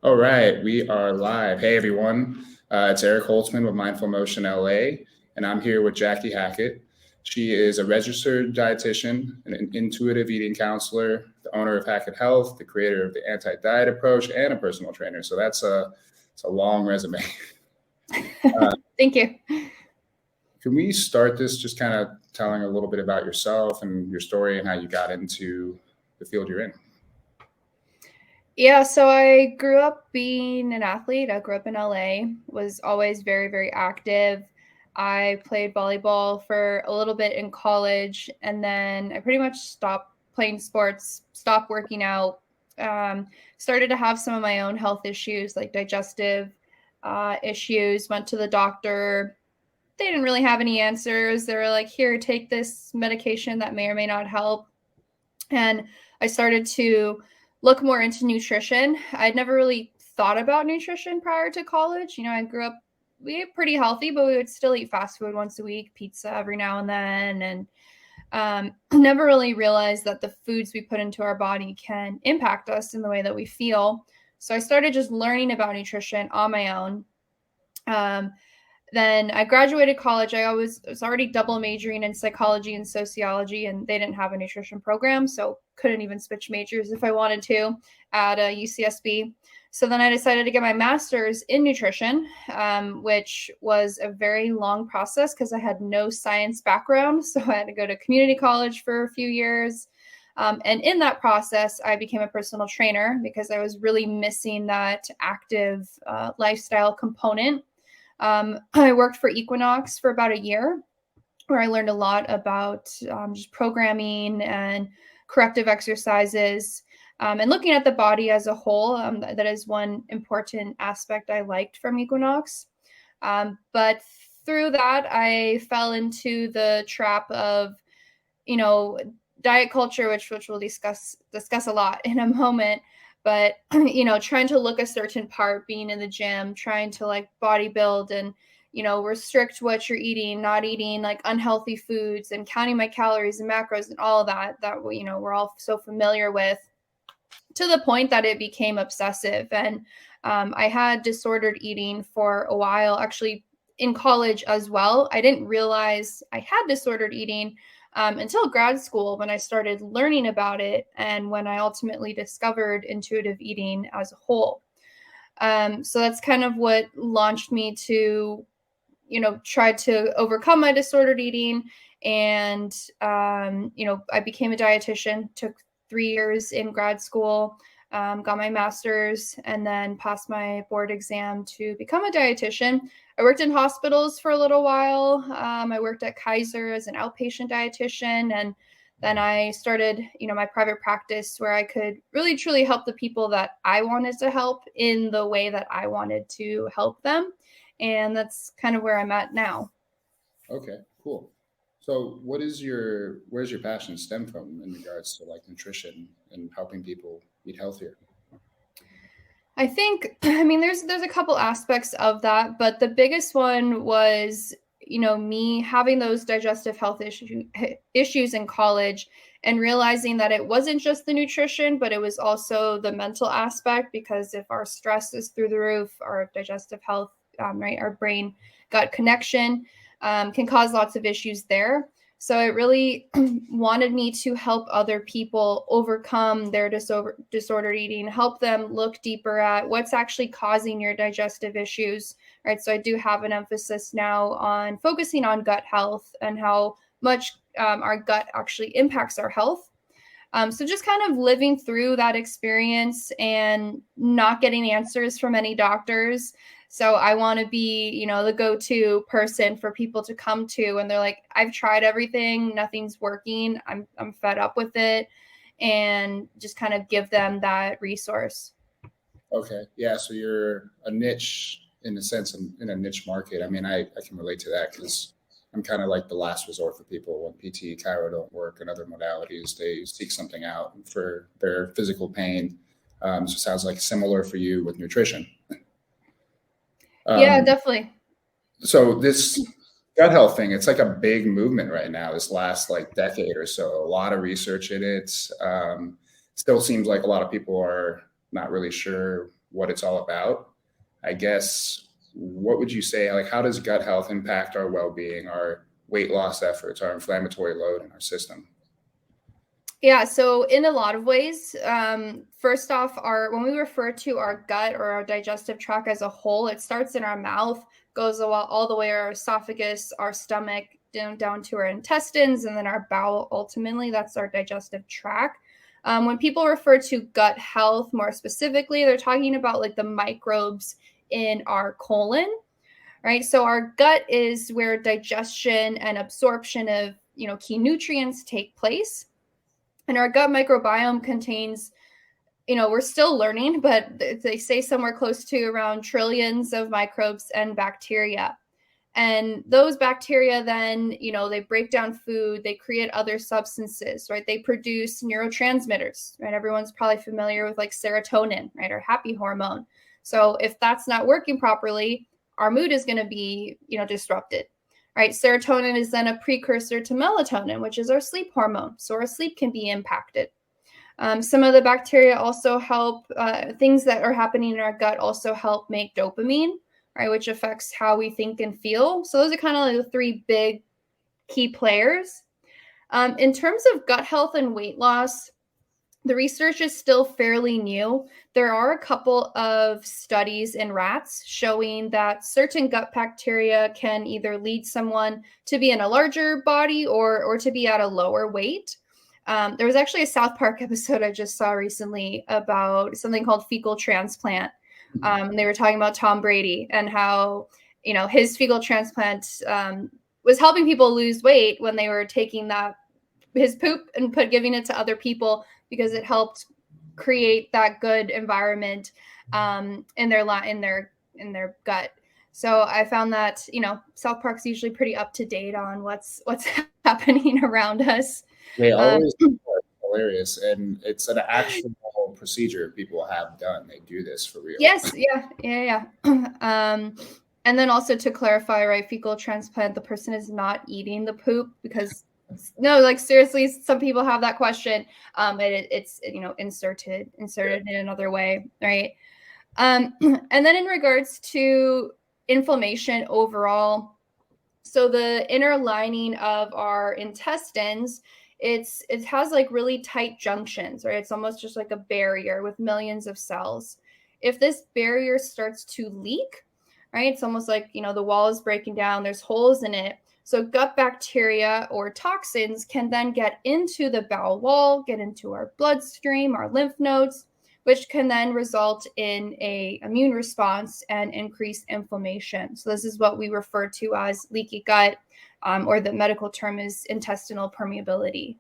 All right, we are live. Hey, everyone. It's Eric Holtzman with Mindful Motion LA, and I'm here with Jackie Hackett. She is a registered dietitian, an intuitive eating counselor, the owner of Hackett Health, the creator of the anti-diet approach, and a personal trainer. So it's a long resume. Thank you. Can we start this just kind of telling a little bit about yourself and your story and how you got into the field you're in? Yeah, so I grew up being an athlete. I grew up in LA, was always very, very active. I played volleyball for a little bit in college, and then I pretty much stopped playing sports, stopped working out, started to have some of my own health issues like digestive issues, went to the doctor. They didn't really have any answers. They were like, here, take this medication that may or may not help. And I started to look more into nutrition. I'd never really thought about nutrition prior to college. I grew up, we ate pretty healthy, but we would still eat fast food once a week, pizza every now and then. And never really realized that the foods we put into our body can impact us in the way that we feel. So I started just learning about nutrition on my own. Then I graduated college. I was already double majoring in psychology and sociology, and they didn't have a nutrition program, so couldn't even switch majors if I wanted to at UCSB. So then I decided to get my master's in nutrition, which was a very long process because I had no science background. So I had to go to community college for a few years. And in that process, I became a personal trainer because I was really missing that active lifestyle component. I worked for Equinox for about a year, where I learned a lot about just programming and corrective exercises, and looking at the body as a whole. That is one important aspect I liked from Equinox. But through that, I fell into the trap of, diet culture, which we'll discuss a lot in a moment. But, trying to look a certain part, being in the gym, trying to like bodybuild and, restrict what you're eating, not eating like unhealthy foods and counting my calories and macros and all of that we're all so familiar with, to the point that it became obsessive. And I had disordered eating for a while, actually in college as well. I didn't realize I had disordered eating until grad school, when I started learning about it and when I ultimately discovered intuitive eating as a whole. So that's kind of what launched me to, try to overcome my disordered eating. And, I became a dietitian, took 3 years in grad school, got my master's, and then passed my board exam to become a dietitian. I worked in hospitals for a little while. I worked at Kaiser as an outpatient dietitian, and then I started, my private practice, where I could really truly help the people that I wanted to help in the way that I wanted to help them. And that's kind of where I'm at now. Okay, cool. So where's your passion stem from in regards to like nutrition and helping people eat healthier? I think, there's a couple aspects of that, but the biggest one was, me having those digestive health issues in college, and realizing that it wasn't just the nutrition, but it was also the mental aspect, because if our stress is through the roof, our digestive health, right, our brain gut connection can cause lots of issues there. So it really wanted me to help other people overcome their disordered eating, help them look deeper at what's actually causing your digestive issues, right? So I do have an emphasis now on focusing on gut health and how much our gut actually impacts our health. So just kind of living through that experience and not getting answers from any doctors. So I want to be, the go-to person for people to come to, and they're like, I've tried everything, nothing's working. I'm fed up with it, and just kind of give them that resource. Okay, yeah. So you're a niche in a sense, in a niche market. I mean, I can relate to that because I'm kind of like the last resort for people when PT, chiro don't work, and other modalities. They seek something out for their physical pain. So it sounds like similar for you with nutrition. Yeah, definitely. So this gut health thing, it's like a big movement right now, this last like decade or so. A lot of research in it. Still seems like a lot of people are not really sure what it's all about. I guess, what would you say, like, how does gut health impact our well-being, our weight loss efforts, our inflammatory load in our system? Yeah, so in a lot of ways, first off, when we refer to our gut or our digestive tract as a whole, it starts in our mouth, goes all the way our esophagus, our stomach, down to our intestines, and then our bowel. Ultimately, that's our digestive tract. When people refer to gut health more specifically, they're talking about like the microbes in our colon, right? So our gut is where digestion and absorption of key nutrients take place. And our gut microbiome contains, we're still learning, but they say somewhere close to around trillions of microbes and bacteria. And those bacteria then, they break down food, they create other substances, right? They produce neurotransmitters, right? Everyone's probably familiar with like serotonin, right? Our happy hormone. So if that's not working properly, our mood is going to be, disrupted. Right, serotonin is then a precursor to melatonin, which is our sleep hormone. So our sleep can be impacted. Some of the bacteria also help, things that are happening in our gut also help make dopamine, right, which affects how we think and feel. So those are kind of like the three big key players. In terms of gut health and weight loss, the research is still fairly new. There are a couple of studies in rats showing that certain gut bacteria can either lead someone to be in a larger body or to be at a lower weight. There was actually a South Park episode I just saw recently about something called fecal transplant. And they were talking about Tom Brady and how, his fecal transplant was helping people lose weight when they were taking his poop and giving it to other people, because it helped create that good environment in their gut. So I found that South Park's usually pretty up to date on what's happening around us. They always are hilarious, and it's an actual procedure people have done. They do this for real. Yes, yeah. And then also to clarify, right, fecal transplant, the person is not eating the poop, because no, like seriously, some people have that question. It's inserted in another way, right? And then in regards to inflammation overall, so the inner lining of our intestines, it has like really tight junctions, right? It's almost just like a barrier with millions of cells. If this barrier starts to leak, right, it's almost like the wall is breaking down, there's holes in it. So gut bacteria or toxins can then get into the bowel wall, get into our bloodstream, our lymph nodes, which can then result in an immune response and increased inflammation. So this is what we refer to as leaky gut, or the medical term is intestinal permeability.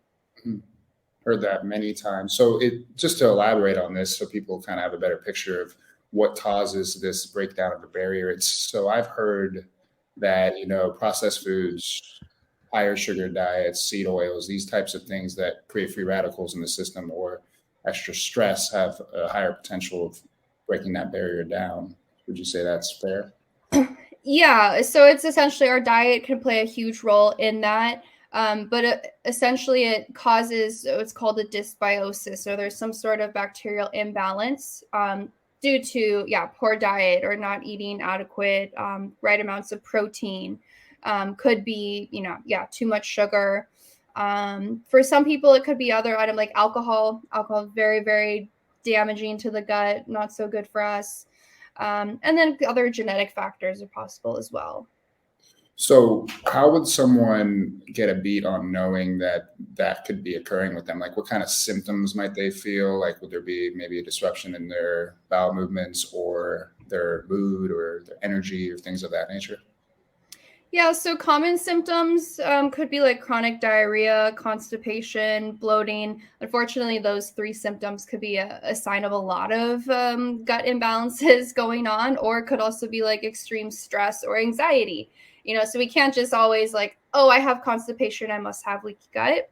Heard that many times. So just to elaborate on this, so people kind of have a better picture of what causes this breakdown of the barrier. So I've heard that, processed foods, higher sugar diets, seed oils, these types of things that create free radicals in the system or extra stress have a higher potential of breaking that barrier down. Would you say that's fair? Yeah, so it's essentially our diet can play a huge role in that. But essentially it causes what's called a dysbiosis. So there's some sort of bacterial imbalance due to poor diet or not eating adequate right amounts of protein. Could be too much sugar. For some people it could be other items like alcohol. Alcohol is very, very damaging to the gut, not so good for us. And then other genetic factors are possible as well. So how would someone get a beat on knowing that could be occurring with them? Like, what kind of symptoms might they feel? Like, would there be maybe a disruption in their bowel movements or their mood or their energy or things of that nature? Yeah, so common symptoms could be like chronic diarrhea, constipation, bloating. Unfortunately, those three symptoms could be a sign of a lot of gut imbalances going on, or it could also be like extreme stress or anxiety. So we can't just always like, oh, I have constipation, I must have leaky gut.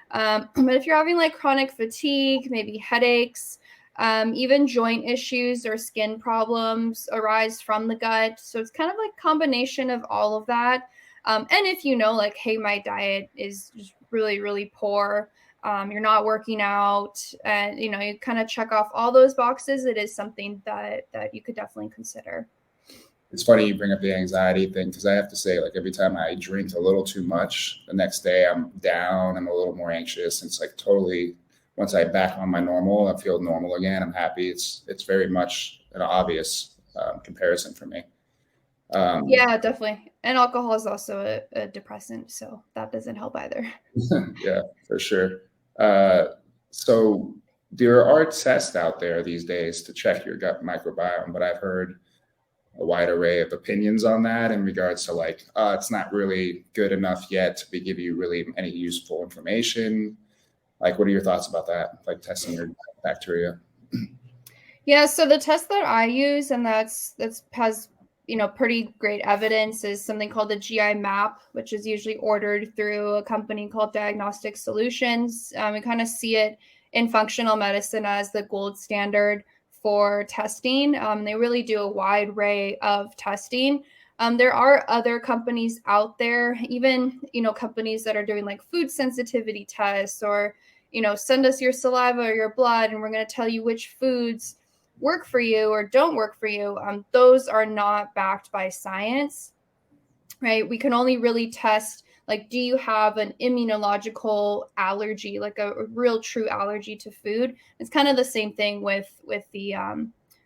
But if you're having like chronic fatigue, maybe headaches, even joint issues or skin problems arise from the gut. So it's kind of like a combination of all of that. And if like, hey, my diet is just really, really poor, you're not working out, and you kind of check off all those boxes, it is something that you could definitely consider. It's funny you bring up the anxiety thing, because I have to say, like, every time I drink a little too much, the next day I'm down, I'm a little more anxious. It's like totally, once I'm back on my normal, I feel normal again. I'm happy. It's very much an obvious comparison for me. Yeah, definitely. And alcohol is also a depressant, so that doesn't help either. Yeah, for sure. So there are tests out there these days to check your gut microbiome, but I've heard a wide array of opinions on that in regards to like, it's not really good enough yet to give you really any useful information. Like, what are your thoughts about that? Like testing your bacteria? Yeah, so the test that I use, and that's has pretty great evidence, is something called the GI map, which is usually ordered through a company called Diagnostic Solutions. We kind of see it in functional medicine as the gold standard for testing. They really do a wide array of testing. There are other companies out there, even companies that are doing like food sensitivity tests, or send us your saliva or your blood, and we're going to tell you which foods work for you or don't work for you. Those are not backed by science, right? We can only really test, like, do you have an immunological allergy, like a real true allergy to food? It's kind of the same thing with the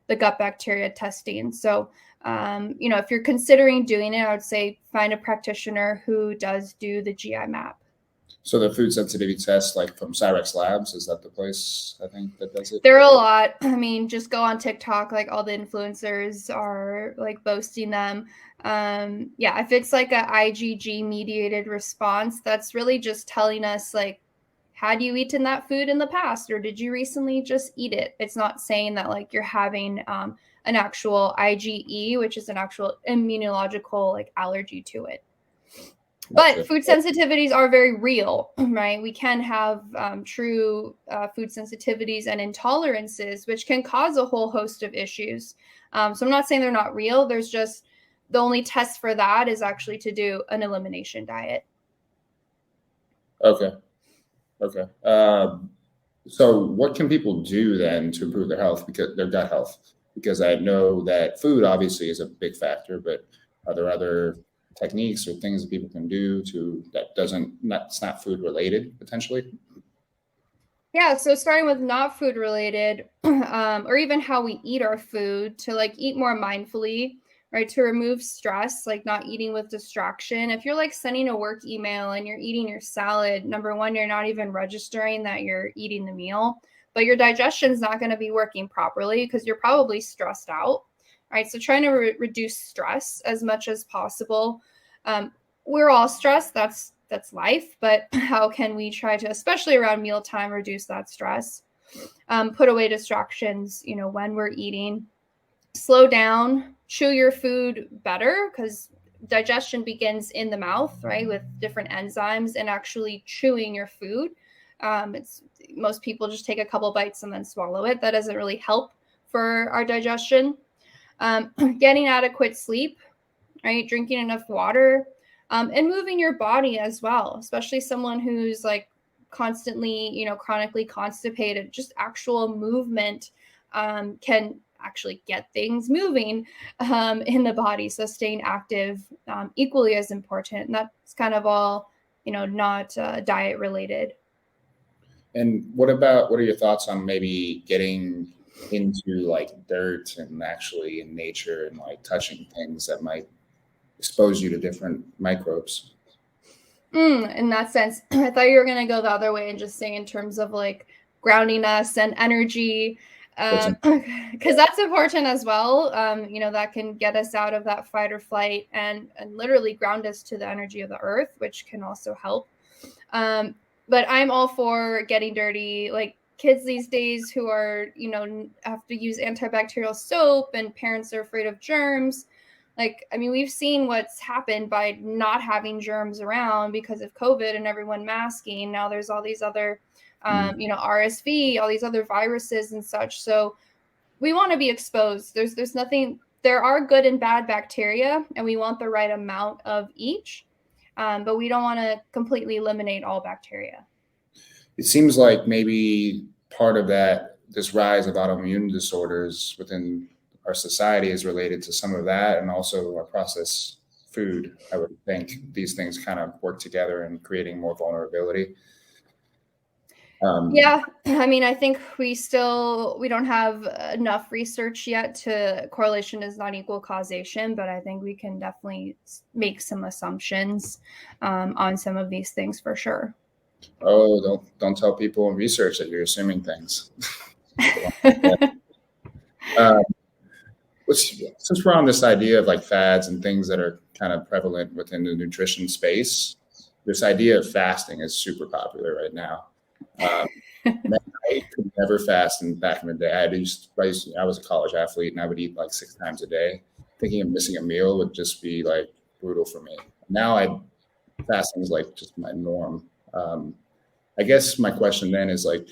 gut bacteria testing. So if you're considering doing it, I would say find a practitioner who does do the GI map. So the food sensitivity test, like from Cyrex Labs, is that the place I think that does it? There are a lot. I mean, just go on TikTok, like all the influencers are like boasting them. Yeah, if it's like a IgG mediated response, that's really just telling us like, had you eaten that food in the past, or did you recently just eat it? It's not saying that like you're having an actual IgE, which is an actual immunological like allergy to it. But food sensitivities are very real, right? We can have true food sensitivities and intolerances, which can cause a whole host of issues. So I'm not saying they're not real. There's just the only test for that is actually to do an elimination diet. Okay. So what can people do then to improve their health, because their gut health? Because I know that food obviously is a big factor, but are there other techniques or things that people can do it's not food related potentially? Yeah, so starting with not food related, or even how we eat our food, to like eat more mindfully, right? To remove stress, like not eating with distraction. If you're like sending a work email and you're eating your salad, number one, you're not even registering that you're eating the meal, but your digestion is not going to be working properly because you're probably stressed out, right? So trying to reduce stress as much as possible. We're all stressed. That's life, but how can we try to, especially around mealtime, reduce that stress? Put away distractions, when we're eating. Slow down, chew your food better, because digestion begins in the mouth, right, with different enzymes, and actually chewing your food. It's most people just take a couple bites and then swallow it. That doesn't really help for our digestion. Getting adequate sleep, right? Drinking enough water, and moving your body as well, especially someone who's like constantly, chronically constipated. Just actual movement can actually get things moving in the body. So staying active, equally as important. And that's kind of all, not diet related. And what are your thoughts on maybe getting into like dirt and actually in nature and like touching things that might expose you to different microbes? In that sense, I thought you were going to go the other way and just say in terms of like grounding us and energy, because that's important as well. That can get us out of that fight or flight, and literally ground us to the energy of the earth, which can also help. But I'm all for getting dirty. Like kids these days who are, have to use antibacterial soap, and parents are afraid of germs. Like, I mean, we've seen what's happened by not having germs around because of COVID and everyone masking. Now there's all these other, RSV, all these other viruses and such. So we want to be exposed. There's nothing, there are good and bad bacteria, and we want the right amount of each. But we don't want to completely eliminate all bacteria. it seems like maybe part of that, this rise of autoimmune disorders within our society is related to some of that, and also our processed food. I would think these things kind of work together in creating more vulnerability. Yeah, I mean, I think we don't have enough research yet to correlation is not equal causation, but I think we can definitely make some assumptions on some of these things for sure. Oh, don't tell people in research that you're assuming things. uh, since we're on this idea of like fads and things that are kind of prevalent within the nutrition space, this idea of fasting is super popular right now. I could never fast back in the day. I was a college athlete and I would eat like 6 times a day. Thinking of missing a meal would just be like brutal for me. Now fasting is like just my norm. I guess my question then is like,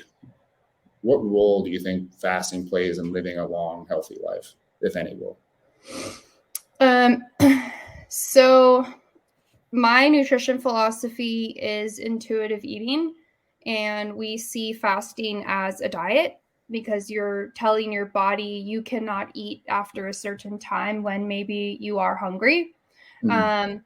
what role do you think fasting plays in living a long, healthy life, if any role? So my nutrition philosophy is intuitive eating, and we see fasting as a diet because you're telling your body you cannot eat after a certain time when maybe you are hungry. Mm-hmm.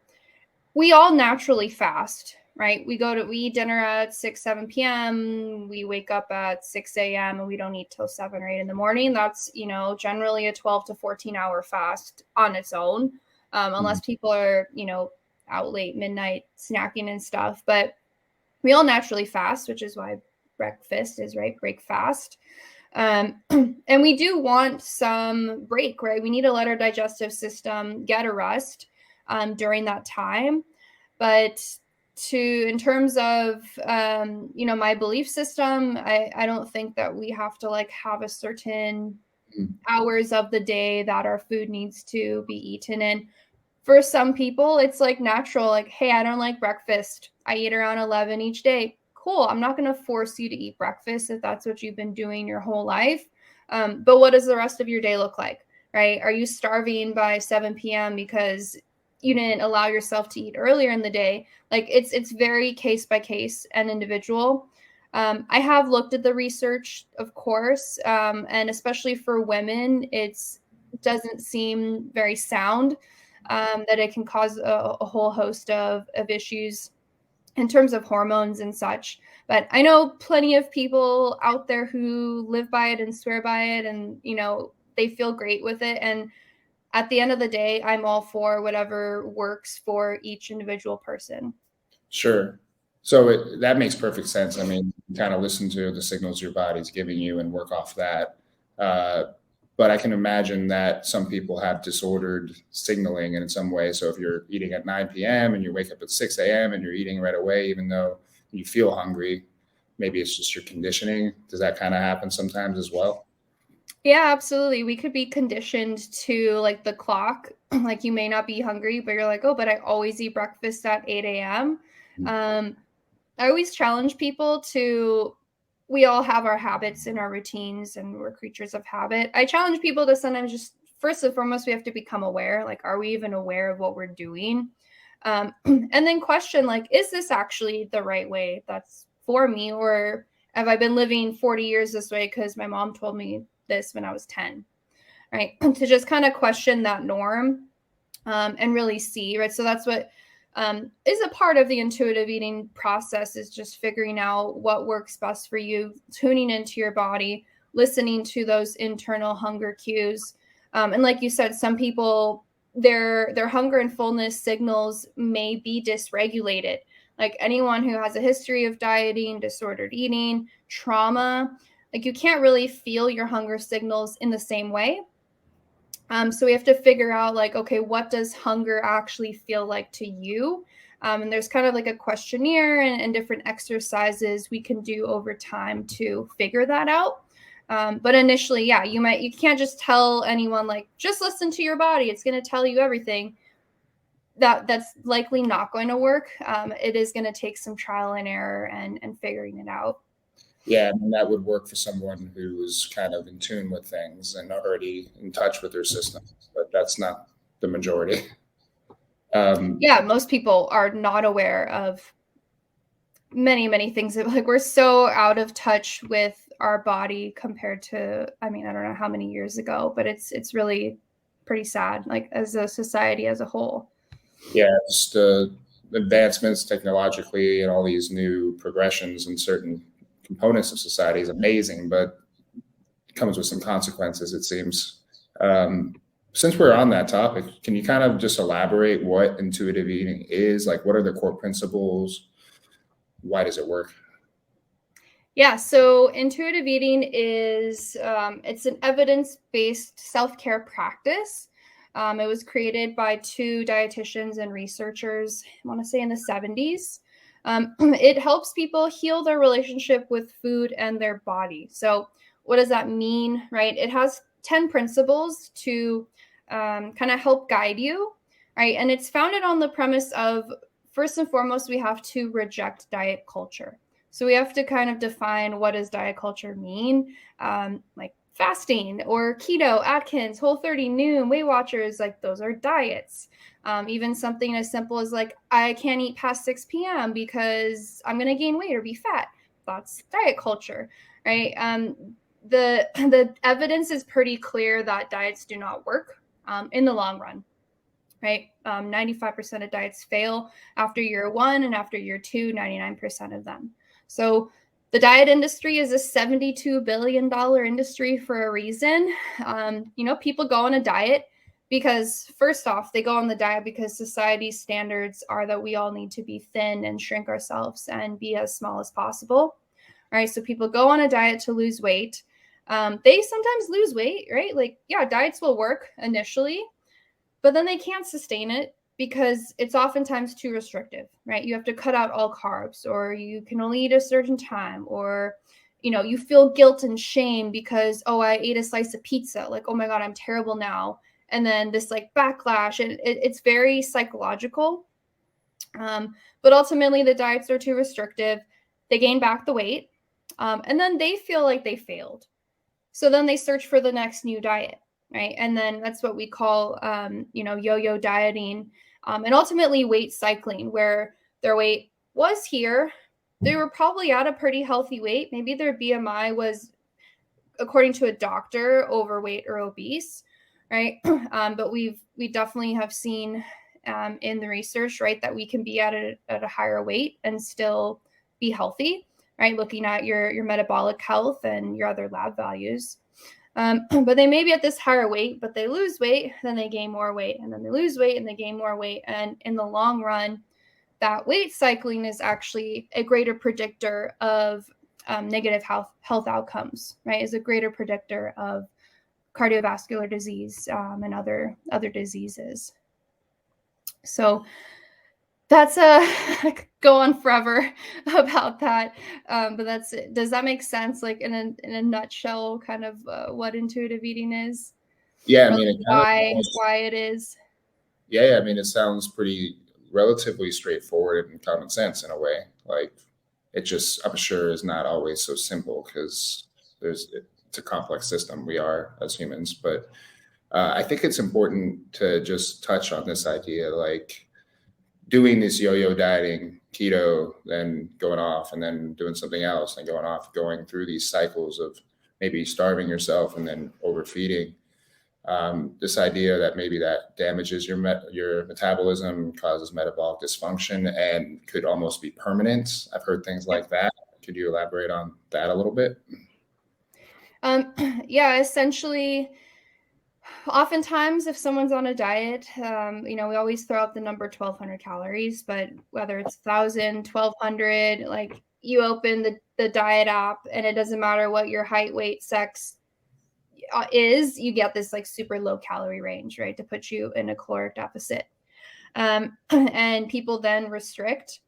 We all naturally fast, right? We eat dinner at 6, 7 p.m. We wake up at 6 a.m. and we don't eat till 7 or 8 in the morning. That's, generally a 12 to 14 hour fast on its own. Unless people are, out late, midnight snacking and stuff. But we all naturally fast, which is why breakfast is, right? Break fast. And we do want some break, right? We need to let our digestive system get a rest during that time. But in terms of, my belief system, I don't think that we have to like have a certain hours of the day that our food needs to be eaten in. For some people, it's like natural, like, hey, I don't like breakfast. I eat around 11 each day. Cool. I'm not going to force you to eat breakfast if that's what you've been doing your whole life. But what does the rest of your day look like, right? Are you starving by 7 p.m. because you didn't allow yourself to eat earlier in the day? Like it's very case by case and individual. I have looked at the research, of course, and especially for women, it doesn't seem very sound. That it can cause a whole host of issues in terms of hormones and such. But I know plenty of people out there who live by it and swear by it, and, they feel great with it. And at the end of the day, I'm all for whatever works for each individual person. Sure. So that makes perfect sense. I mean, you kind of listen to the signals your body's giving you and work off that. But I can imagine that some people have disordered signaling in some way. So if you're eating at 9 p.m. and you wake up at 6 a.m. and you're eating right away, even though you feel hungry, maybe it's just your conditioning. Does that kind of happen sometimes as well? Yeah, absolutely. We could be conditioned to like the clock. Like you may not be hungry, but you're like, oh, but I always eat breakfast at 8 a.m. I always challenge people we all have our habits and our routines, and we're creatures of habit. I challenge people to sometimes just, first and foremost, we have to become aware. Like, are we even aware of what we're doing? And then question, like, is this actually the right way that's for me? Or have I been living 40 years this way because my mom told me this when I was 10, right? To just kind of question that norm and really see, right? So that's what is a part of the intuitive eating process, is just figuring out what works best for you, tuning into your body, listening to those internal hunger cues. And like you said, some people, their hunger and fullness signals may be dysregulated. Like anyone who has a history of dieting, disordered eating, trauma, like you can't really feel your hunger signals in the same way. So we have to figure out like, okay, what does hunger actually feel like to you? And there's kind of like a questionnaire and different exercises we can do over time to figure that out. But initially, yeah, you can't just tell anyone like, just listen to your body. It's going to tell you everything. That's likely not going to work. It is going to take some trial and error and figuring it out. Yeah, and that would work for someone who's kind of in tune with things and already in touch with their system, but that's not the majority. Yeah, most people are not aware of many things. Like, we're so out of touch with our body compared to, I mean, I don't know how many years ago, but it's really pretty sad, like, as a society as a whole. Yeah, just advancements technologically and all these new progressions in certain components of society is amazing, but it comes with some consequences, it seems. Since we're on that topic, can you kind of just elaborate what intuitive eating is? Like, what are the core principles? Why does it work? Yeah, so intuitive eating is it's an evidence-based self-care practice. It was created by two dietitians and researchers, I want to say in the 70s. It helps people heal their relationship with food and their body. So what does that mean, right? It has 10 principles to kind of help guide you, right? And it's founded on the premise of, first and foremost, we have to reject diet culture. So we have to kind of define, what does diet culture mean? Like fasting or keto, Atkins, Whole30, Noom, Weight Watchers, like those are diets. Even something as simple as like, I can't eat past 6 p.m. because I'm going to gain weight or be fat. That's diet culture, right? The evidence is pretty clear that diets do not work in the long run, right? 95% of diets fail after year one, and after year two, 99% of them. So the diet industry is a $72 billion industry for a reason. People go on a diet because, first off, they go on the diet because society's standards are that we all need to be thin and shrink ourselves and be as small as possible. All right. So people go on a diet to lose weight. They sometimes lose weight, right? Like, yeah, diets will work initially, but then they can't sustain it because it's oftentimes too restrictive, right? You have to cut out all carbs, or you can only eat a certain time, or, you feel guilt and shame because, oh, I ate a slice of pizza. Like, oh my God, I'm terrible now. And then this like backlash, and it's very psychological. But ultimately the diets are too restrictive. They gain back the weight. And then they feel like they failed. So then they search for the next new diet, right? And then that's what we call, yo-yo dieting, and ultimately weight cycling, where their weight was here. They were probably at a pretty healthy weight. Maybe their BMI was, according to a doctor, overweight or obese, right? But we definitely have seen in the research, right, that we can be at a higher weight and still be healthy, right? Looking at your metabolic health and your other lab values. But they may be at this higher weight, but they lose weight, then they gain more weight, and then they lose weight and they gain more weight. And in the long run, that weight cycling is actually a greater predictor of negative health outcomes, right? Is a greater predictor of cardiovascular disease and other diseases. So that's go on forever about that, but that's it. Does that make sense? Like in a nutshell, kind of what intuitive eating is? Yeah, I Or mean, why it is? yeah, I mean, it sounds pretty relatively straightforward and common sense in a way. Like, it just, I'm sure, is not always so simple because it's a complex system. We are as humans, but I think it's important to just touch on this idea, like doing this yo-yo dieting, keto, then going off, and then doing something else, and going off, going through these cycles of maybe starving yourself and then overfeeding. This idea that maybe that damages your metabolism, causes metabolic dysfunction, and could almost be permanent. I've heard things like that. Could you elaborate on that a little bit? Yeah, essentially, oftentimes if someone's on a diet, we always throw out the number 1,200 calories, but whether it's 1,000, 1,200, like, you open the diet app and it doesn't matter what your height, weight, sex is, you get this like super low calorie range, right, to put you in a caloric deficit. And people then restrict,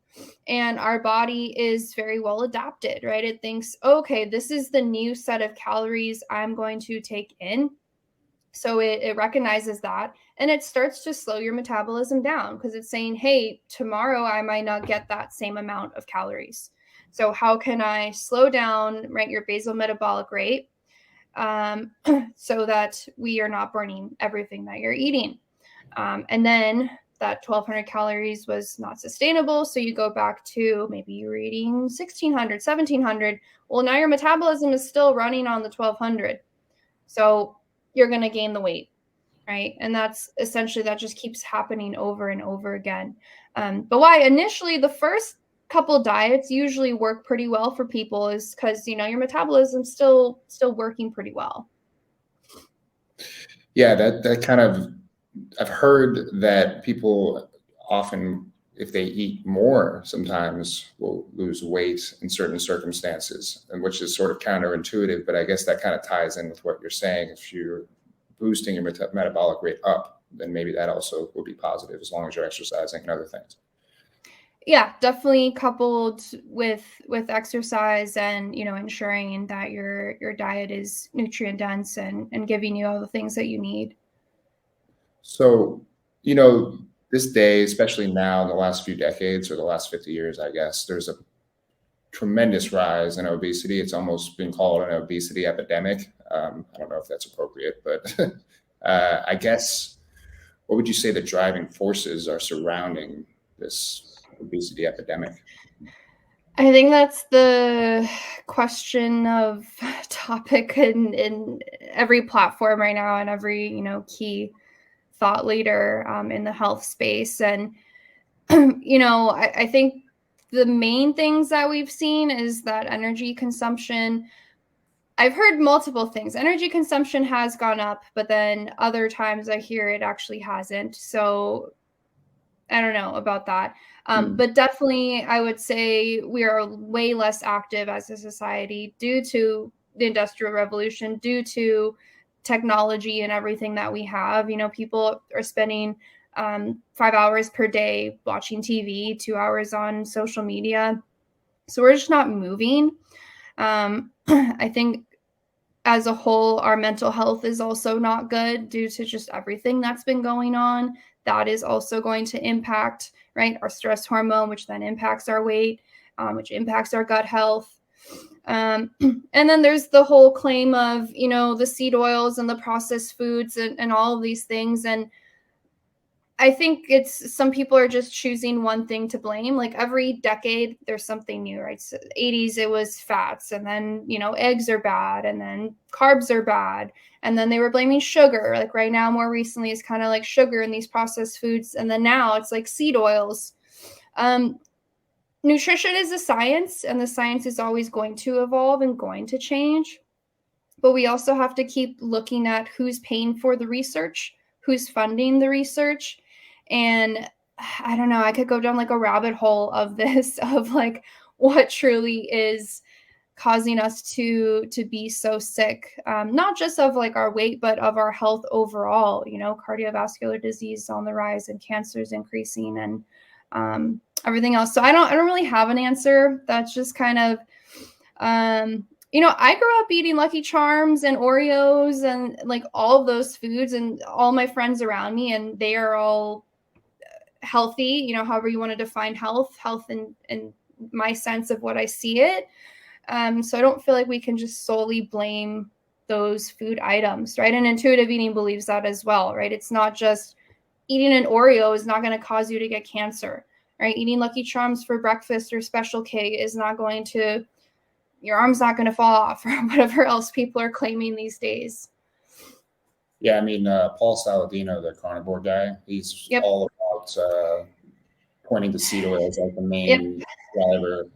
and our body is very well adapted, right? It thinks, okay, this is the new set of calories I'm going to take in. So it recognizes that, and it starts to slow your metabolism down because it's saying, hey, tomorrow I might not get that same amount of calories. So how can I slow down, right, your basal metabolic rate, so that we are not burning everything that you're eating? And then that 1,200 calories was not sustainable. So you go back to maybe you're eating 1,600, 1,700. Well, now your metabolism is still running on the 1,200. So you're going to gain the weight, right? And that's essentially, that just keeps happening over and over again. But why initially the first couple diets usually work pretty well for people is because, your metabolism's still working pretty well. Yeah, that kind of, I've heard that people often, if they eat more, sometimes will lose weight in certain circumstances, and which is sort of counterintuitive, but I guess that kind of ties in with what you're saying. If you're boosting your metabolic rate up, then maybe that also will be positive as long as you're exercising and other things. Yeah, definitely coupled with exercise and, ensuring that your diet is nutrient dense and giving you all the things that you need. So, this day, especially now in the last few decades or the last 50 years, I guess, there's a tremendous rise in obesity. It's almost been called an obesity epidemic. I don't know if that's appropriate, but I guess, what would you say the driving forces are surrounding this obesity epidemic? I think that's the question of topic in every platform right now and every, key thought leader in the health space. And, I think the main things that we've seen is that energy consumption. I've heard multiple things. Energy consumption has gone up, but then other times I hear it actually hasn't. So I don't know about that. But definitely, I would say we are way less active as a society due to the Industrial Revolution, due to technology and everything that we have. People are spending 5 hours per day watching TV, 2 hours on social media. So we're just not moving. I think as a whole, our mental health is also not good due to just everything that's been going on. That is also going to impact, right, our stress hormone, which then impacts our weight, which impacts our gut health. And then there's the whole claim of, the seed oils and the processed foods and all of these things. And I think it's some people are just choosing one thing to blame. Like every decade, there's something new, right? So 80s, it was fats, and then, eggs are bad, and then carbs are bad. And then they were blaming sugar. Like right now, more recently, it's kind of like sugar in these processed foods. And then now it's like seed oils. Nutrition is a science, and the science is always going to evolve and going to change. But we also have to keep looking at who's paying for the research, who's funding the research. And I don't know, I could go down like a rabbit hole of this, of like what truly is causing us to be so sick, not just of like our weight, but of our health overall. Cardiovascular disease on the rise and cancers increasing and everything else. So I don't really have an answer. That's just kind of I grew up eating Lucky Charms and Oreos and like all of those foods, and all my friends around me, and they are all healthy, however you want to define health in my sense of what I see it. So I don't feel like we can just solely blame those food items, right? And intuitive eating believes that as well, right? It's not just eating an Oreo is not going to cause you to get cancer, right? Eating Lucky Charms for breakfast or Special K is not going to, your arm's not going to fall off, or whatever else people are claiming these days. Yeah, I mean, Paul Saladino, the carnivore guy, he's all about pointing to seed oils as the main driver.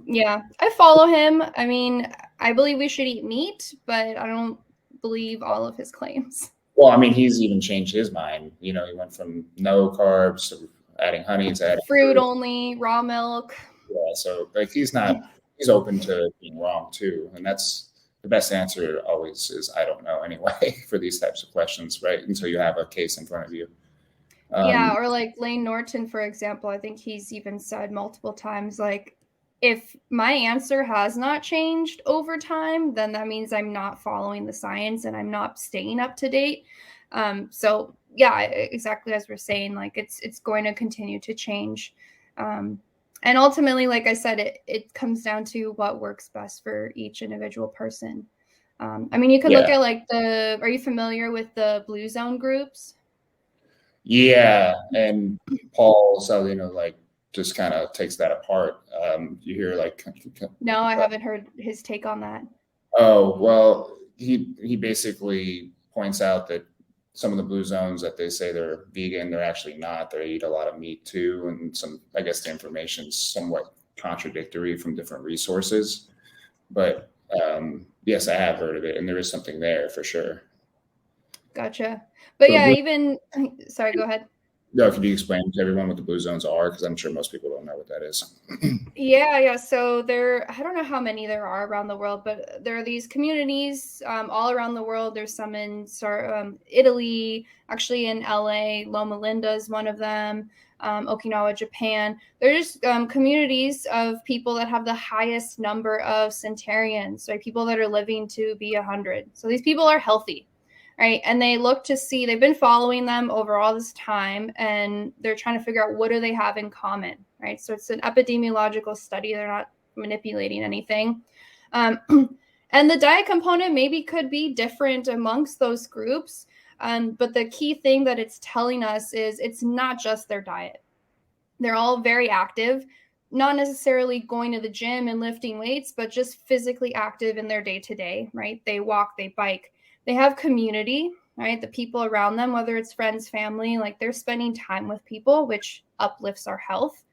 Yeah, I follow him. I mean, I believe we should eat meat, but I don't believe all of his claims. Well, I mean, he's even changed his mind. He went from no carbs to adding honey to adding fruit only, raw milk. Yeah, so like he's open to being wrong too, and that's the best answer always is I don't know anyway for these types of questions, right? Until you have a case in front of you. Yeah, or like Lane Norton, for example, I think he's even said multiple times, like, if my answer has not changed over time, then that means I'm not following the science and I'm not staying up to date. So yeah, exactly as we're saying, like it's going to continue to change. And ultimately, like I said, it comes down to what works best for each individual person. I mean, you can look at like are you familiar with the Blue Zone groups? Yeah, and Paul Saladino like just kind of takes that apart. You hear like, No, I haven't heard his take on that. oh well, he basically points out that some of the blue zones that they say they're vegan, they're actually not. They eat a lot of meat too, and some I guess the information's somewhat contradictory from different resources. But yes, I have heard of it, and there is something there for sure. Gotcha. But So yeah, blue, even sorry, go ahead. no, could you explain to everyone what the blue zones are? Because I'm sure most people don't know what that is. Yeah. So I don't know how many there are around the world, but there are these communities all around the world. There's some in Italy, actually in LA. Loma Linda is one of them. Okinawa, Japan. They're just communities of people that have the highest number of centenarians, right? People that are living to be 100. So these people are healthy, right? And they look to see, they've been following them over all this time, and they're trying to figure out what do they have in common, right? So it's an epidemiological study. They're not manipulating anything. And the diet component maybe could be different amongst those groups. But the key thing that it's telling us is it's not just their diet. They're all very active, not necessarily going to the gym and lifting weights, but just physically active in their day to day, right? They walk, they bike, they have community, right? The people around them, whether it's friends, family, like they're spending time with people, which uplifts our health.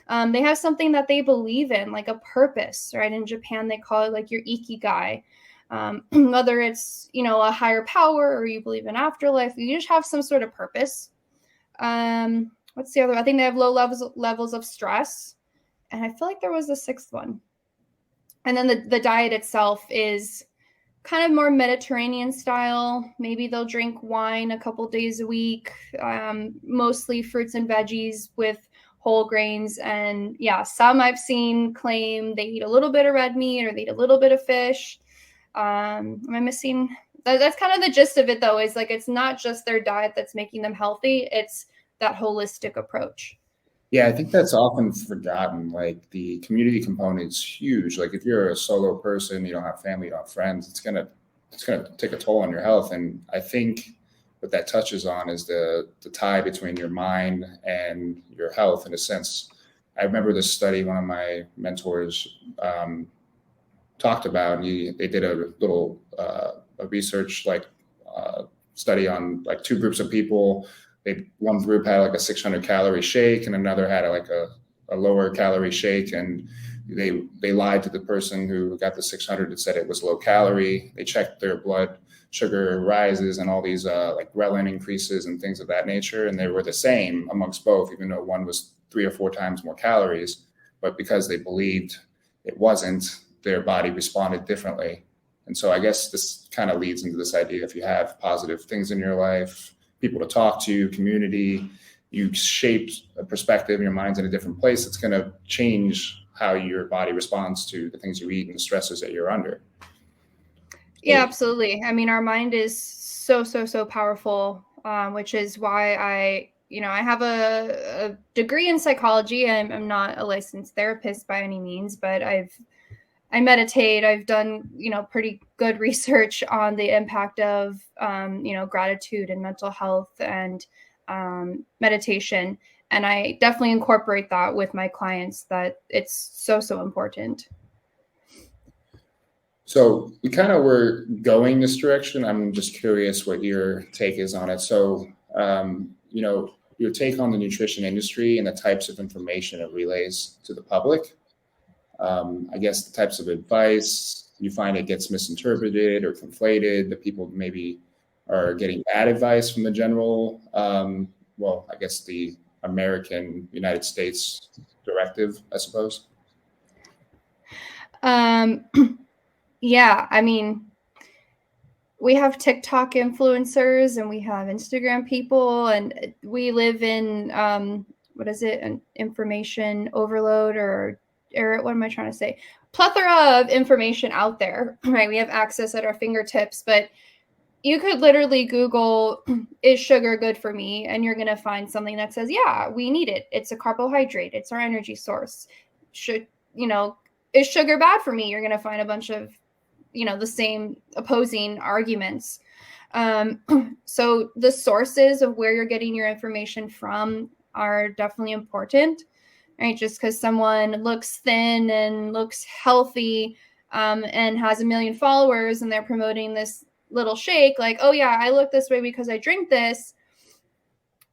They have something that they believe in, like a purpose, right? In Japan, they call it like your ikigai. Whether it's, a higher power or you believe in afterlife, you just have some sort of purpose. What's the other? I think they have low levels of stress. And I feel like there was a sixth one. And then the diet itself is kind of more Mediterranean style. Maybe they'll drink wine a couple days a week, mostly fruits and veggies with whole grains. And yeah, some I've seen claim they eat a little bit of red meat or they eat a little bit of fish. Am I missing? That's kind of the gist of it, though, is like it's not just their diet that's making them healthy. It's that holistic approach. Yeah, I think that's often forgotten. Like the community component's huge. Like if you're a solo person, you don't have family, you don't have friends, it's gonna take a toll on your health. And I think what that touches on is the tie between your mind and your health in a sense. I remember this study one of my mentors talked about. They did a little a research study on like two groups of people. One group had like a 600 calorie shake and another had like a lower calorie shake, and they lied to the person who got the 600 and said it was low calorie. They checked their blood sugar rises and all these like ghrelin increases and things of that nature, and they were the same amongst both, even though one was 3 or 4 times more calories. But because they believed it wasn't, their body responded differently. And so I guess this kind of leads into this idea: if you have positive things in your life, people to talk to, community, you shape a perspective, your mind's in a different place, it's going to change how your body responds to the things you eat and the stresses that you're under. Yeah, absolutely. I mean, our mind is so, so, so powerful, which is why I have a degree in psychology. I'm not a licensed therapist by any means, but I meditate. I've done, pretty good research on the impact of, gratitude and mental health and meditation. And I definitely incorporate that with my clients, that it's so, so important. So we kind of were going this direction. I'm just curious what your take is on it. So, your take on the nutrition industry and the types of information it relays to the public. I guess the types of advice you find it gets misinterpreted or conflated, that people maybe are getting bad advice from the general, I guess the American United States directive, I suppose. Um, yeah, I mean, we have TikTok influencers and we have Instagram people, and we live in what is it, an information overload or what am I trying to say? Plethora of information out there, right? We have access at our fingertips, but you could literally Google, is sugar good for me? And you're going to find something that says, yeah, we need it. It's a carbohydrate. It's our energy source. Is sugar bad for me? You're going to find a bunch of, the same opposing arguments. So the sources of where you're getting your information from are definitely important, right? Just because someone looks thin and looks healthy and has 1 million followers and they're promoting this little shake, like, oh yeah, I look this way because I drink this.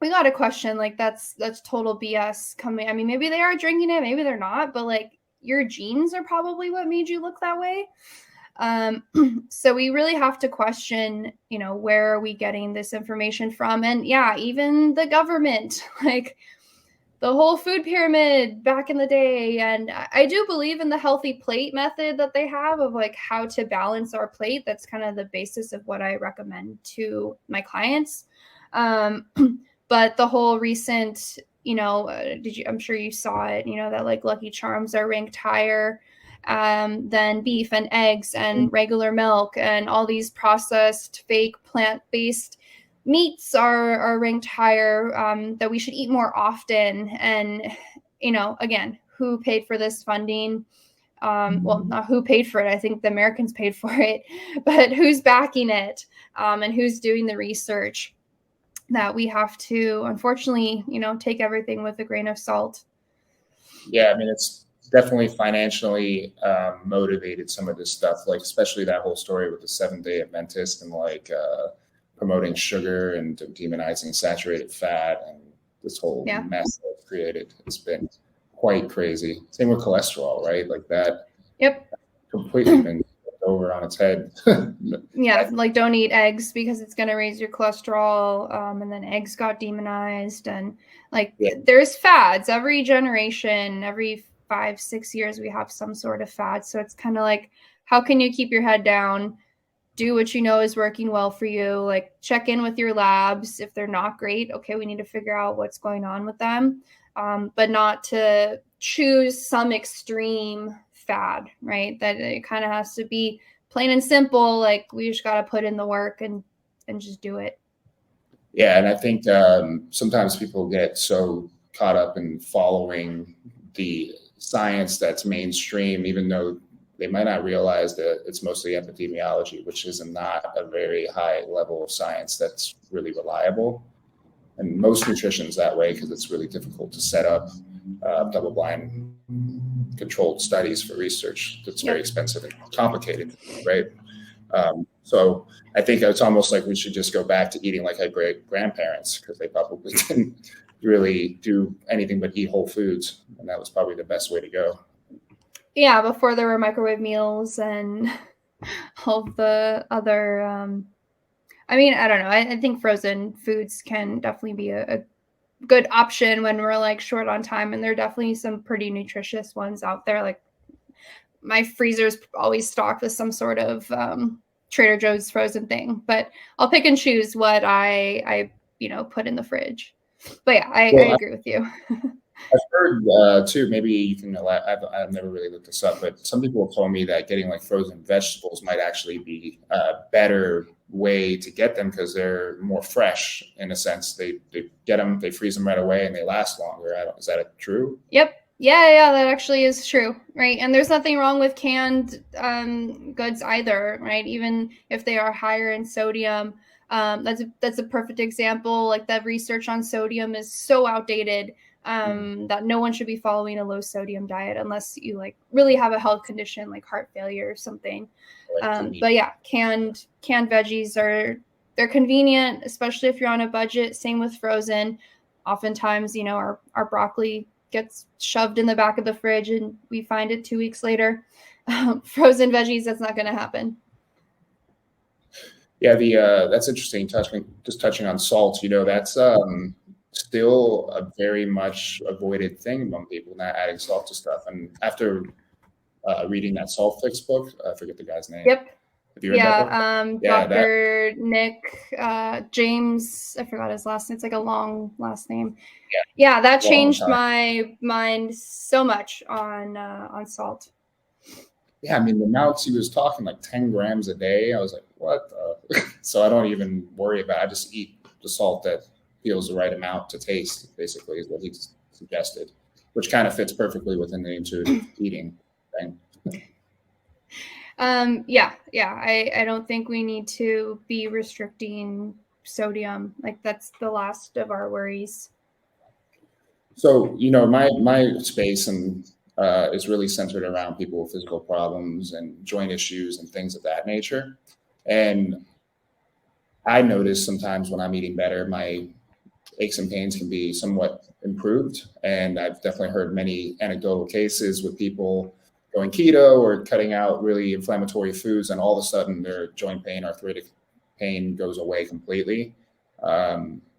We got to question, like, that's total BS coming. I mean, maybe they are drinking it, maybe they're not, but like your genes are probably what made you look that way. So we really have to question, where are we getting this information from? And yeah, even the government, like the whole food pyramid back in the day. And I do believe in the healthy plate method that they have of like how to balance our plate. That's kind of the basis of what I recommend to my clients. But the whole recent, I'm sure you saw it, that like Lucky Charms are ranked higher than beef and eggs and regular milk, and all these processed, fake, plant-based meats are ranked higher, that we should eat more often. And, again, who paid for this funding? Well, not who paid for it. I think the Americans paid for it, but who's backing it, and who's doing the research? That we have to, unfortunately, take everything with a grain of salt. Yeah, I mean, it's definitely financially motivated, some of this stuff, like especially that whole story with the Seventh-day Adventist and like promoting sugar and demonizing saturated fat and this whole mess that it's created. It's been quite crazy. Same with cholesterol, right? Like that. Yep. Completely been over on its head. Yeah, like don't eat eggs because it's going to raise your cholesterol. And then eggs got demonized. And like there's fads every generation, every 5-6 years, we have some sort of fad. So it's kind of like, how can you keep your head down? Do what you know is working well for you. Like check in with your labs. If they're not great, okay, we need to figure out what's going on with them. But not to choose some extreme fad, right? That it kind of has to be plain and simple. Like we just got to put in the work and just do it. Yeah. And I think sometimes people get so caught up in following the science that's mainstream, even though they might not realize that it's mostly epidemiology, which is not a very high level of science that's really reliable. And most nutrition is that way because it's really difficult to set up double-blind controlled studies for research. That's very expensive and complicated, right? So I think it's almost like we should just go back to eating like our great-grandparents, because they probably didn't really do anything but eat whole foods, and that was probably the best way to go. Yeah, before there were microwave meals and all the other, I mean, I don't know. I think frozen foods can definitely be a good option when we're like short on time. And there are definitely some pretty nutritious ones out there. Like my freezer's always stocked with some sort of Trader Joe's frozen thing, but I'll pick and choose what I put in the fridge. But yeah, I agree with you. I've heard too, maybe you can, I've never really looked this up, but some people have told me that getting like frozen vegetables might actually be a better way to get them because they're more fresh in a sense. They get them, they freeze them right away and they last longer. Is that true? Yep. Yeah, that actually is true, right? And there's nothing wrong with canned goods either, right? Even if they are higher in sodium. That's a perfect example. Like that research on sodium is so outdated. That no one should be following a low sodium diet unless you like really have a health condition like heart failure or something. But yeah, canned veggies they're convenient, especially if you're on a budget. Same with frozen. Oftentimes, our broccoli gets shoved in the back of the fridge and we find it 2 weeks later. Frozen veggies, that's not going to happen. Yeah, that's interesting. Touching on salt, that's still a very much avoided thing among people, not adding salt to stuff. And after reading that Salt Fix book, I forget the guy's name. Yep. Have you read that book? Dr. Nick James, I forgot his last name. It's like a long last name. Yeah, that changed my mind so much on salt. Yeah, I mean, the amounts he was talking, like 10 grams a day. I was like, what? So I don't even worry about it. I just eat the salt that feels the right amount to taste, basically, is what he suggested, which kind of fits perfectly within the intuitive eating thing. I don't think we need to be restricting sodium. Like that's the last of our worries. So, my space and is really centered around people with physical problems and joint issues and things of that nature. And I notice sometimes when I'm eating better, my aches and pains can be somewhat improved. And I've definitely heard many anecdotal cases with people going keto or cutting out really inflammatory foods, and all of a sudden their joint pain, arthritic pain goes away completely,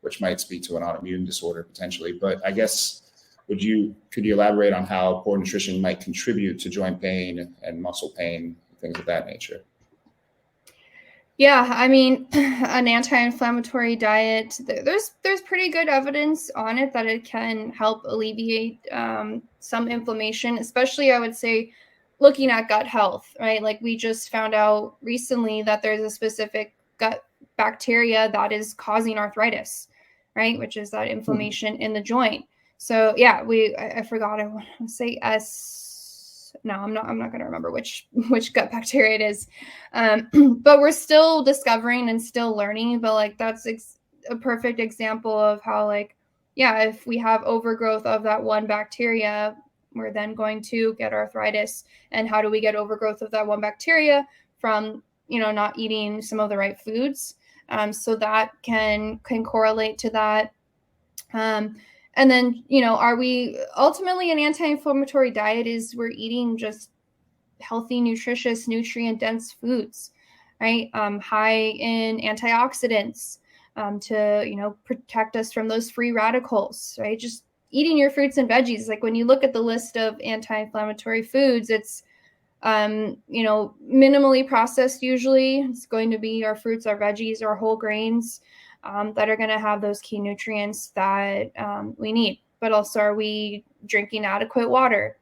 which might speak to an autoimmune disorder potentially. But I guess could you elaborate on how poor nutrition might contribute to joint pain and muscle pain, things of that nature? Yeah, I mean, an anti-inflammatory diet, there's pretty good evidence on it that it can help alleviate some inflammation, especially I would say looking at gut health, right? Like we just found out recently that there's a specific gut bacteria that is causing arthritis, right? Which is that inflammation in the joint. So yeah, I forgot, I want to say I'm not going to remember which gut bacteria it is. But we're still discovering and still learning. But like that's a perfect example of how like, yeah, if we have overgrowth of that one bacteria, we're then going to get arthritis. And how do we get overgrowth of that one bacteria? From not eating some of the right foods. So that can correlate to that. And then, are we ultimately an anti-inflammatory diet is we're eating just healthy, nutritious, nutrient-dense foods, right? High in antioxidants to, protect us from those free radicals, right? Just eating your fruits and veggies. Like when you look at the list of anti-inflammatory foods, it's, minimally processed usually. It's going to be our fruits, our veggies, our whole grains. That are going to have those key nutrients that we need. But also, are we drinking adequate water?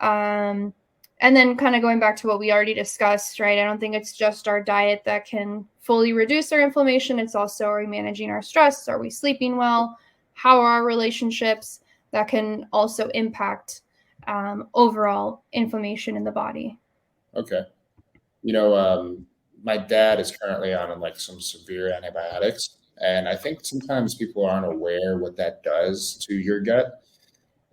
And then kind of going back to what we already discussed, right? I don't think it's just our diet that can fully reduce our inflammation. It's also, are we managing our stress? Are we sleeping well? How are our relationships? That can also impact overall inflammation in the body. Okay. My dad is currently on like some severe antibiotics, and I think sometimes people aren't aware what that does to your gut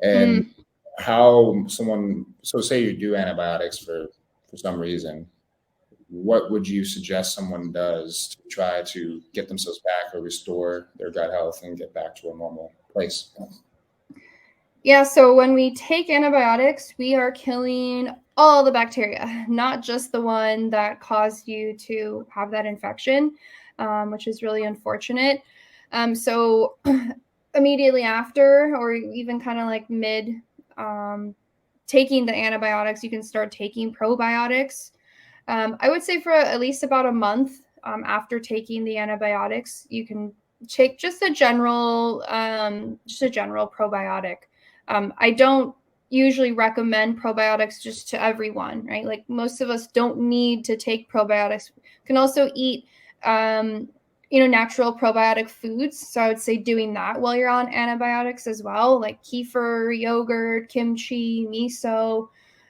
and Mm. how someone. So, say you do antibiotics for some reason, what would you suggest someone does to try to get themselves back or restore their gut health and get back to a normal place? Yeah, so when we take antibiotics, we are killing all the bacteria, not just the one that caused you to have that infection, which is really unfortunate. So immediately after, or even kind of like mid taking the antibiotics, you can start taking probiotics. I would say for at least about a month after taking the antibiotics, you can take just a general probiotic. I don't usually recommend probiotics just to everyone, right? Like most of us don't need to take probiotics. You can also eat, natural probiotic foods. So I would say doing that while you're on antibiotics as well, like kefir, yogurt, kimchi, miso.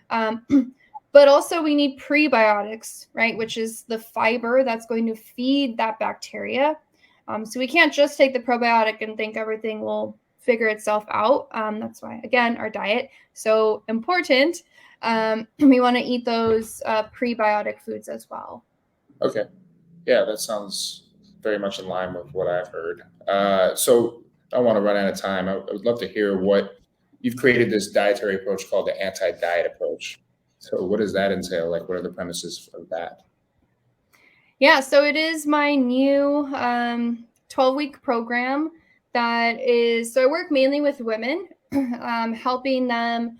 Um, but also we need prebiotics, right? Which is the fiber that's going to feed that bacteria. So we can't just take the probiotic and think everything will figure itself out. That's why, again, our diet so important. We want to eat those prebiotic foods as well. Okay. Yeah, that sounds very much in line with what I've heard. So I don't want to run out of time. I would love to hear what you've created this dietary approach called the anti-diet approach. So what does that entail? Like, what are the premises of that? Yeah, so it is my new 12-week program that is, so I work mainly with women, helping them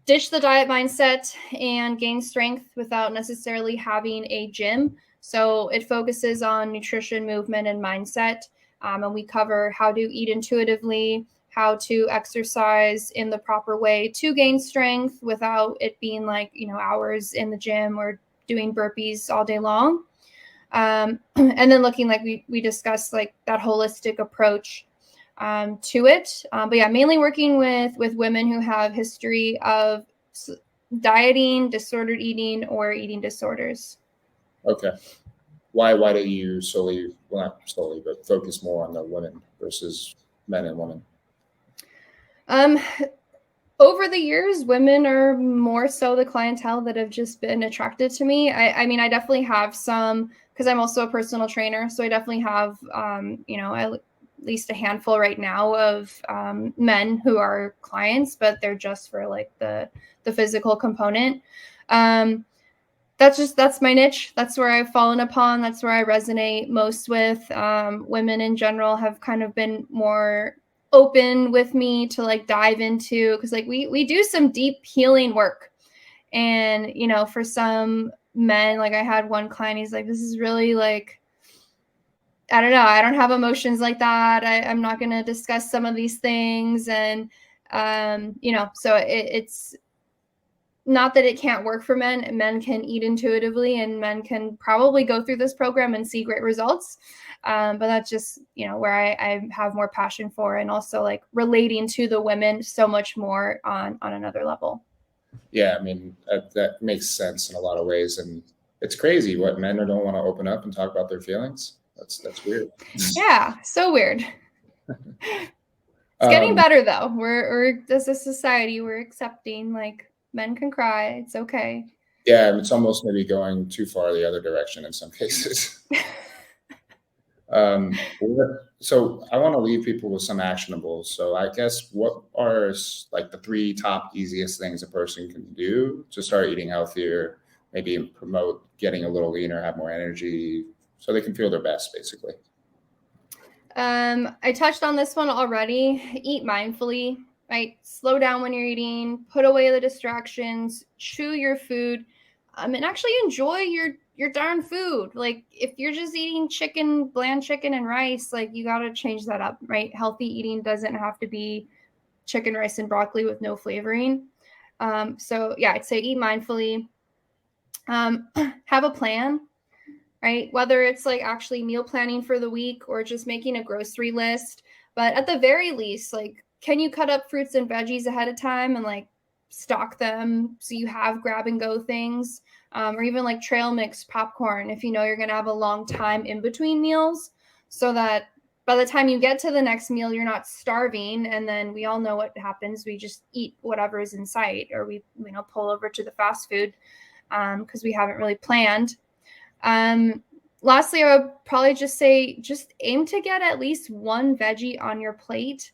ditch the diet mindset and gain strength without necessarily having a gym. So it focuses on nutrition, movement, and mindset. And we cover how to eat intuitively, how to exercise in the proper way to gain strength without it being like, hours in the gym or doing burpees all day long. And then looking like we discussed like that holistic approach to it. But yeah, mainly working with women who have history of dieting, disordered eating, or eating disorders. Okay. Why do you solely, well, not solely, but focus more on the women versus men and women? Over the years, women are more so the clientele that have just been attracted to me. I mean, I definitely have some, because I'm also a personal trainer. So I definitely have, at least a handful right now of men who are clients, but they're just for like the physical component. That's my niche. That's where I've fallen upon. That's where I resonate most with. Women in general have kind of been more open with me to like dive into, because like we do some deep healing work. And for some men, like I had one client, he's like, this is really like, I don't know, I don't have emotions like that. I'm not going to discuss some of these things. And so it's not that it can't work for men. Men can eat intuitively, and men can probably go through this program and see great results. But that's just, where I have more passion for, and also like relating to the women so much more on another level. Yeah, I mean, that makes sense in a lot of ways. And it's crazy what men don't want to open up and talk about their feelings. That's weird. Yeah, so weird. It's getting better though. We're as a society, we're accepting like men can cry. It's okay. Yeah, it's almost maybe going too far the other direction in some cases. So I want to leave people with some actionables. So I guess what are like the 3 top easiest things a person can do to start eating healthier, maybe promote getting a little leaner, have more energy, so they can feel their best, basically? I touched on this one already. Eat mindfully, right? Slow down when you're eating, put away the distractions, chew your food, and actually enjoy your darn food. Like if you're just eating chicken, bland chicken and rice, like you got to change that up, right? Healthy eating doesn't have to be chicken, rice, and broccoli with no flavoring. So yeah, I'd say eat mindfully. Have a plan, right? Whether it's like actually meal planning for the week or just making a grocery list. But at the very least, like, can you cut up fruits and veggies ahead of time and like stock them so you have grab and go things? Or even like trail mix popcorn if you know you're going to have a long time in between meals, so that by the time you get to the next meal, you're not starving. And then we all know what happens. We just eat whatever is in sight, or we pull over to the fast food because we haven't really planned. Lastly, I would probably just say, just aim to get at least one veggie on your plate.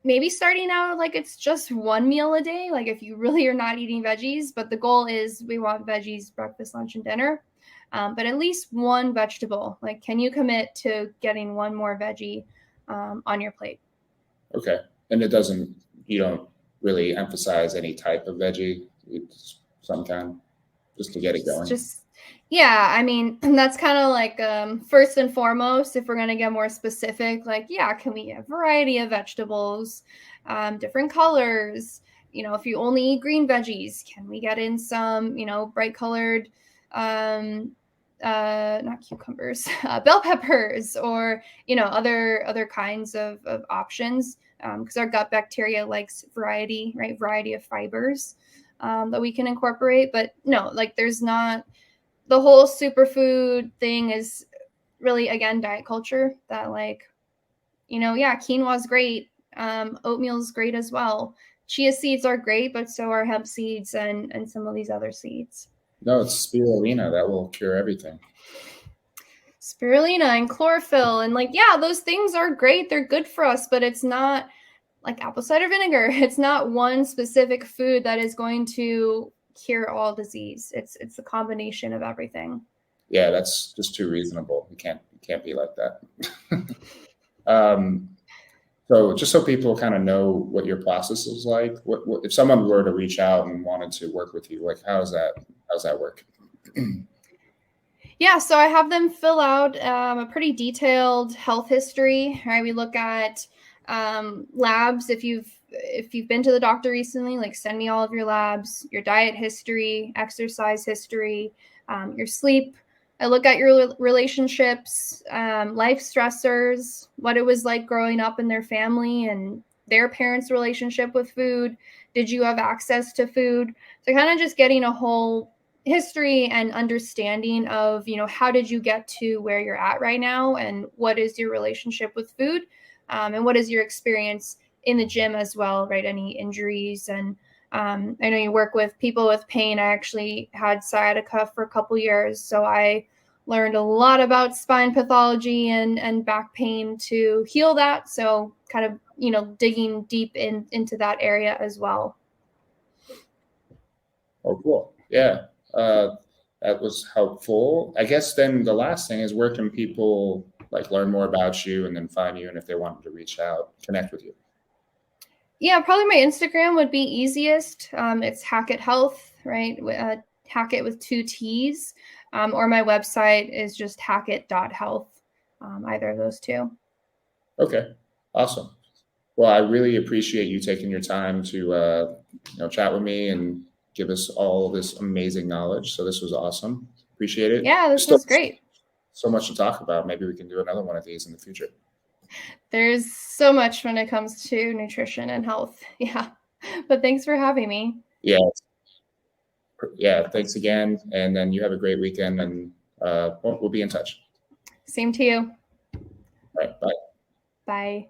Maybe starting out like it's just one meal a day, like if you really are not eating veggies, but the goal is we want veggies breakfast, lunch, and dinner. But at least one vegetable. Like, can you commit to getting one more veggie on your plate? Okay. And you don't really emphasize any type of veggie. It's some kind, just to get it going. Yeah, I mean, that's kind of like first and foremost, if we're going to get more specific, like, yeah, can we have a variety of vegetables, different colors? If you only eat green veggies, can we get in some, bright colored, not cucumbers, bell peppers, or, other kinds of options, because our gut bacteria likes variety, right? Variety of fibers that we can incorporate. But no, like there's not, the whole superfood thing is really, again, diet culture that like, yeah, quinoa is great. Oatmeal is great as well. Chia seeds are great, but so are hemp seeds and some of these other seeds. No, it's spirulina that will cure everything. Spirulina and chlorophyll. And like, yeah, those things are great. They're good for us, but it's not like apple cider vinegar. It's not one specific food that is going to cure all disease. It's a combination of everything. Yeah, that's just too reasonable. You can't be like that. So just so people kind of know what your process is like, what if someone were to reach out and wanted to work with you, like how's that work? Yeah, so I have them fill out a pretty detailed health history. Right, we look at labs. If you've been to the doctor recently, like send me all of your labs, your diet history, exercise history, your sleep. I look at your relationships, life stressors, what it was like growing up in their family, and their parents' relationship with food? Did you have access to food? So kind of just getting a whole history and understanding of, how did you get to where you're at right now, and what is your relationship with food, and what is your experience in the gym as well, right? Any injuries? And I know you work with people with pain. I actually had sciatica for a couple years, so I learned a lot about spine pathology and back pain to heal that. So kind of, digging deep into that area as well. Oh, cool. Yeah. That was helpful. I guess then the last thing is, where can people learn more about you and then find you, and if they wanted to reach out, connect with you? Yeah, probably my Instagram would be easiest. It's Hackett Health, right? Hackett with 2 T's. Or my website is just hackett.health. Either of those two. Okay. Awesome. Well, I really appreciate you taking your time to chat with me and give us all this amazing knowledge. So this was awesome. Appreciate it. Yeah, this was great. So much to talk about. Maybe we can do another one of these in the future. There's so much when it comes to nutrition and health. Yeah. But thanks for having me. Yeah. Yeah. Thanks again. And then you have a great weekend, and we'll be in touch. Same to you. All right. Bye. Bye.